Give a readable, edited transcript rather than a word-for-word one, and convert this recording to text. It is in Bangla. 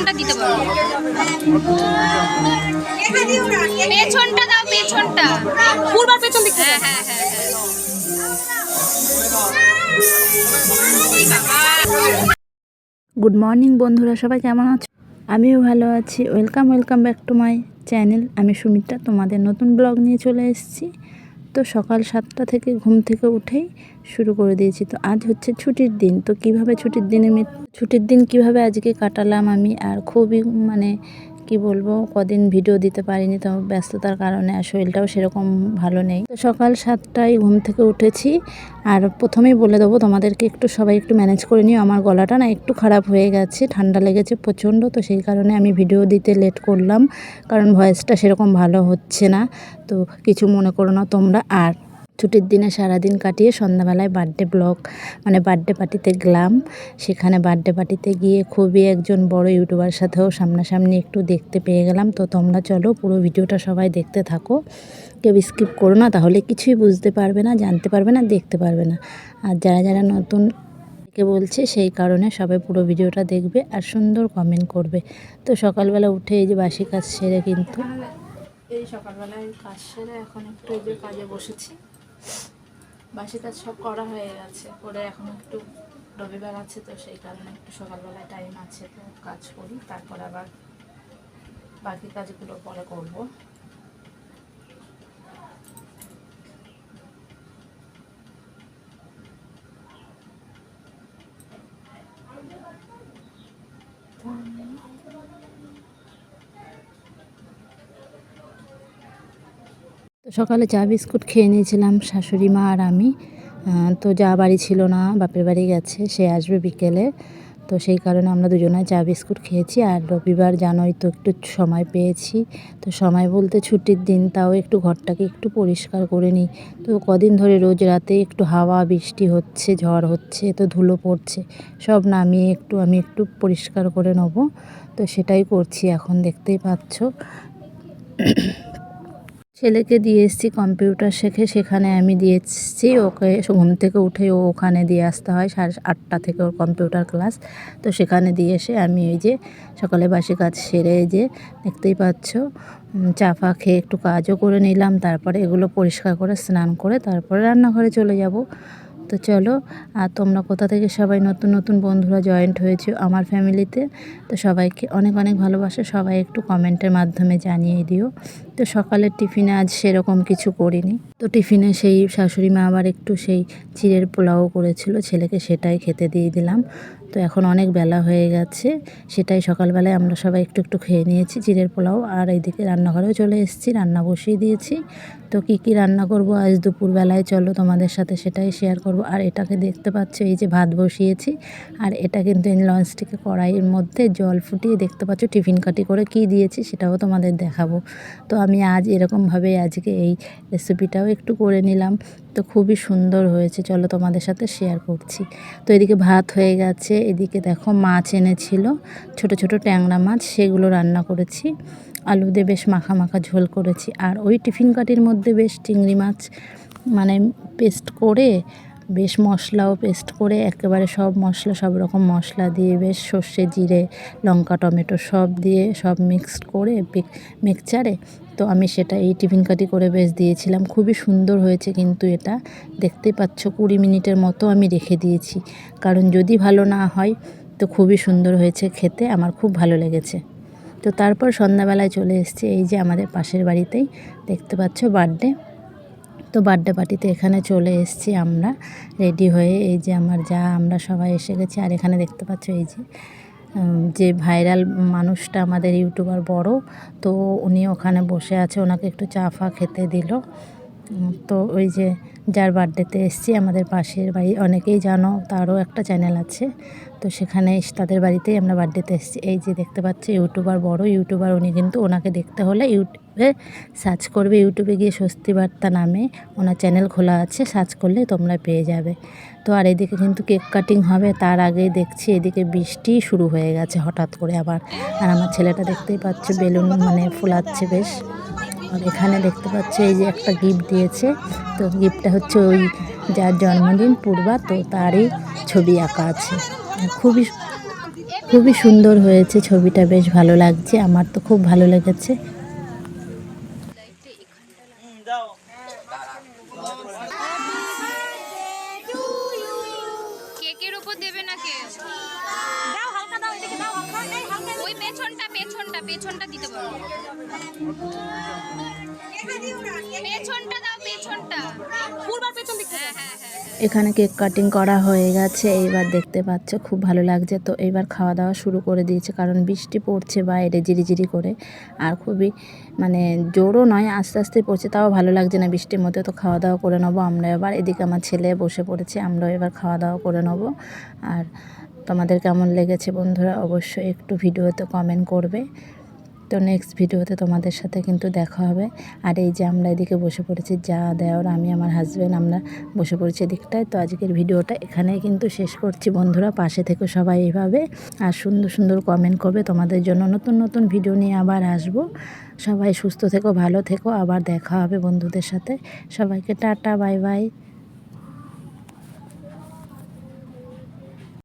পেছনটা দিতে পারো, পেছনটা দাও, পেছনটা পুরবার পেছন দিকে। হ্যাঁ হ্যাঁ হ্যাঁ হ্যাঁ। গুড মর্নিং বন্ধুরা, সবাই কেমন আছো? আমিও ভালো আছি। Welcome back to my channel. আমি সুমিত্রা, তোমাদের নতুন ব্লগ নিয়ে চলে এসেছি। তো সকাল 7টা থেকে ঘুম থেকে উঠেই শুরু করে দিয়েছি। তো আজ হচ্ছে ছুটির দিন। তো কিভাবে ছুটির দিন কিভাবে আজকে কাটালাম আমি, আর খুবই কি বলবো, কদিন ভিডিও দিতে পারিনি, তো ব্যস্ততার কারণে, আর শরীরটাও সেরকম ভালো নেই। তো সকাল 7টায় ঘুম থেকে উঠেছি। আর প্রথমেই বলে দেবো তোমাদেরকে, সবাই একটু ম্যানেজ করে নিও। আমার গলাটা না একটু খারাপ হয়ে গেছে, ঠান্ডা লেগেছে প্রচণ্ড। তো সেই কারণে আমি ভিডিও দিতে লেট করলাম, কারণ ভয়েসটা সেরকম ভালো হচ্ছে না। তো কিছু মনে করো না তোমরা। আর ছুটির দিনে সারাদিন কাটিয়ে সন্ধ্যাবেলায় বার্থডে পার্টিতে গেলাম। সেখানে বার্থডে পার্টিতে গিয়ে খুবই একজন বড় ইউটিউবার সাথেও সামনাসামনি একটু দেখতে পেয়ে গেলাম। তো তোমরা চলো পুরো ভিডিওটা সবাই দেখতে থাকো, কেউ স্কিপ করো না, তাহলে কিছুই বুঝতে পারবে না, জানতে পারবে না, দেখতে পারবে না। আর যারা নতুন কে বলছে, সেই কারণে সবাই পুরো ভিডিওটা দেখবে আর সুন্দর কমেন্ট করবে। তো সকালবেলা উঠে এই যে বাসি কাজ সেরে, এই সকালবেলায় কাজ সেরে এখন একটু এই যে কাজে বসেছি। বাসি কাজ সব করা হয়ে গেছে, করে এখন একটু রবিবার আছে, তো সেই কারণে একটু সকালবেলায় টাইম আছে, তো কাজ করি, তারপর আবার বাকি কাজগুলো পরে করব। তো সকালে চা বিস্কুট খেয়ে নিয়েছিলাম শাশুড়ি মা আর আমি। তো যা বাড়ি ছিল না, বাপের বাড়ি গেছে, সে আসবে বিকেলে। তো সেই কারণে আমরা দুজনে চা বিস্কুট খেয়েছি। আর রবিবার জানোই তো, একটু সময় পেয়েছি। তো সময় বলতে ছুটির দিন, তাও একটু ঘরটাকে একটু পরিষ্কার করে নিই। তো কদিন ধরে রোজ রাতে একটু হাওয়া বৃষ্টি হচ্ছে, ঝড় হচ্ছে, তো ধুলো পড়ছে, সব নামিয়ে আমি একটু পরিষ্কার করে নেব। তো সেটাই করছি এখন, দেখতেই পাচ্ছ। ছেলেকে দিয়ে এসেছি কম্পিউটার শেখে, সেখানে আমি দিয়ে এসেছি ওকে। ঘুম থেকে উঠে ওখানে দিয়ে আসতে হয়, 8:30 থেকে ওর কম্পিউটার ক্লাস। তো সেখানে দিয়ে এসে আমি এই যে সকালে বাসি কাজ সেরে, এই যে দেখতেই পাচ্ছ, চা ফা খেয়ে একটু কাজও করে নিলাম। তারপরে এগুলো পরিষ্কার করে স্নান করে তারপরে রান্নাঘরে চলে যাব। তো চলো। আর তোমরা কোথা থেকে সবাই নতুন বন্ধুরা জয়েন্ট হয়েছে আমার ফ্যামিলিতে, তো সবাইকে অনেক ভালোবাসা। সবাই একটু কমেন্টের মাধ্যমে জানিয়ে দিও। তো সকালের টিফিনে আজ সেরকম কিছু করিনি। তো টিফিনে সেই শাশুড়ি মা আবার একটু সেই চিড়ের পোলাও করেছিল, ছেলেকে সেটাই খেতে দিয়ে দিলাম। তো এখন অনেক বেলা হয়ে গেছে, সেটাই সকালবেলায় আমরা সবাই একটু খেয়ে নিয়েছি চিড়ের পোলাও। আর এইদিকে রান্নাঘরেও চলে এসেছি, রান্না বসিয়ে দিয়েছি। তো কি রান্না করব আজ দুপুরবেলায়, চলো তোমাদের সাথে সেটাই শেয়ার করব। আর এটাকে দেখতে পাচ্ছ, এই যে ভাত বসিয়েছি, আর এটা কিন্তু ননস্টিকের কড়াইয়ের মধ্যে জল ফুটিয়ে, দেখতে পাচ্ছ টিফিন কাটি করে কি দিয়েছি, সেটাও তোমাদের দেখাবো। তো আমি আজ এরকমভাবে আজকে এই রেসিপিটাও একটু করে নিলাম। তো খুবই সুন্দর হয়েছে, চলো তোমাদের সাথে শেয়ার করছি। তো এদিকে ভাত হয়ে গেছে, এদিকে দেখো মাছ এনেছিল, ছোট ট্যাংরা মাছ, সেগুলো রান্না করেছি। আলু দিয়ে বেশ মাখা ঝোল করেছি। আর ওই টিফিন কাটির মধ্যে বেশ চিংড়ি মাছ পেস্ট করে, বেশ মশলাও পেস্ট করে, একেবারে সব রকম মশলা দিয়ে, বেশ সর্ষে জিরে লঙ্কা টমেটো সব দিয়ে, সব মিক্সড করে মিক্সচারে, তো আমি সেটা এই টিফিন কাটি করে বেশ দিয়েছিলাম। খুবই সুন্দর হয়েছে কিন্তু এটা, দেখতেই পাচ্ছ 20 মিনিটের মতো আমি রেখে দিয়েছি, কারণ যদি ভালো না হয়। তো খুবই সুন্দর হয়েছে খেতে, আমার খুব ভালো লেগেছে। তো তারপর সন্ধ্যাবেলায় চলে এসেছি এই যে আমাদের পাশের বাড়িতেই, দেখতে পাচ্ছ বার্থডে। তো বার্থডে পার্টিতে এখানে চলে এসেছি আমরা রেডি হয়ে, এই যে আমরা সবাই এসে গেছি। আর এখানে দেখতে পাচ্ছ এই যে ভাইরাল মানুষটা, আমাদের ইউটিউবার বড়, তো উনি ওখানে বসে আছে, ওনাকে একটু চা ফা খেতে দিল। তো ওই যে যার বার্থডেতে এসেছি, আমাদের পাশের বাড়ি, অনেকেই জানো, তারও একটা চ্যানেল আছে। তো সেখানে তাদের বাড়িতেই আমরা বার্থডেতে এসেছি। এই যে দেখতে পাচ্ছি বড় ইউটিউবার উনি, কিন্তু ওনাকে দেখতে হলে ইউটিউবে সার্চ করবে, ইউটিউবে গিয়ে স্বস্তি বার্তা নামে ওনার চ্যানেল খোলা আছে, সার্চ করলে তোমরা পেয়ে যাবে। তো আর এদিকে কিন্তু কেক কাটিং হবে, তার আগেই দেখছি এদিকে বৃষ্টি শুরু হয়ে গেছে হঠাৎ করে আবার। আর আমার ছেলেটা দেখতেই পাচ্ছে বেলুন ফুলাচ্ছে বেশ। আর এখানে দেখতে পাচ্ছি এই যে একটা গিফট দিয়েছে, তো গিফটটা হচ্ছে ওই যার জন্মদিন পূর্বা, তো তারই ছবি আঁকা আছে। খুবই খুবই সুন্দর হয়েছে ছবিটা, বেশ ভালো লাগছে, আমার তো খুব ভালো লেগেছে। কেকের উপর দেবে না কে? দাও হালকা দাও, এদিকে দাও হালকা, এই হালকা ওই পেছনটা দিতে পারো। পেছনটা দাও, পেছনটা পূর্বার পেছন দিকে। হ্যাঁ। এখানে কেক কাটিং করা হয়ে গেছে, এইবার দেখতে পাচ্ছ খুব ভালো লাগছে। তো এইবার খাওয়া দাওয়া শুরু করে দিয়েছে, কারণ বৃষ্টি পড়ছে বাইরে ঝিরিঝিরি করে, আর খুবই মানে জোরও নয়, আস্তে আস্তে পড়ছে, তাও ভালো লাগছে না বৃষ্টির মধ্যে। তো খাওয়া দাওয়া করে নেবো আমরা এবার। এদিকে আমার ছেলে বসে পড়েছে, আমরাও এবার খাওয়া দাওয়া করে নেবো। আর তোমাদের কেমন লেগেছে বন্ধুরা অবশ্যই একটু ভিডিওতে কমেন্ট করবে। তো নেক্সট ভিডিওতে তোমাদের সাথে কিন্তু দেখা হবে। আর এই যে আমরা এদিকে বসে পড়েছি, যা দেওর আমি আমার হাজব্যান্ড আমরা বসে পড়েছি এদিকটায়। তো আজকের ভিডিওটা এখানেই কিন্তু শেষ করছি বন্ধুরা, পাশে থেকে সবাই এইভাবে আর সুন্দর সুন্দর কমেন্ট করবে। তোমাদের জন্য নতুন নতুন ভিডিও নিয়ে আবার আসব। সবাই সুস্থ থেকো, ভালো থেকো, আবার দেখা হবে বন্ধুদের সাথে। সবাইকে টাটা, বাই বাই।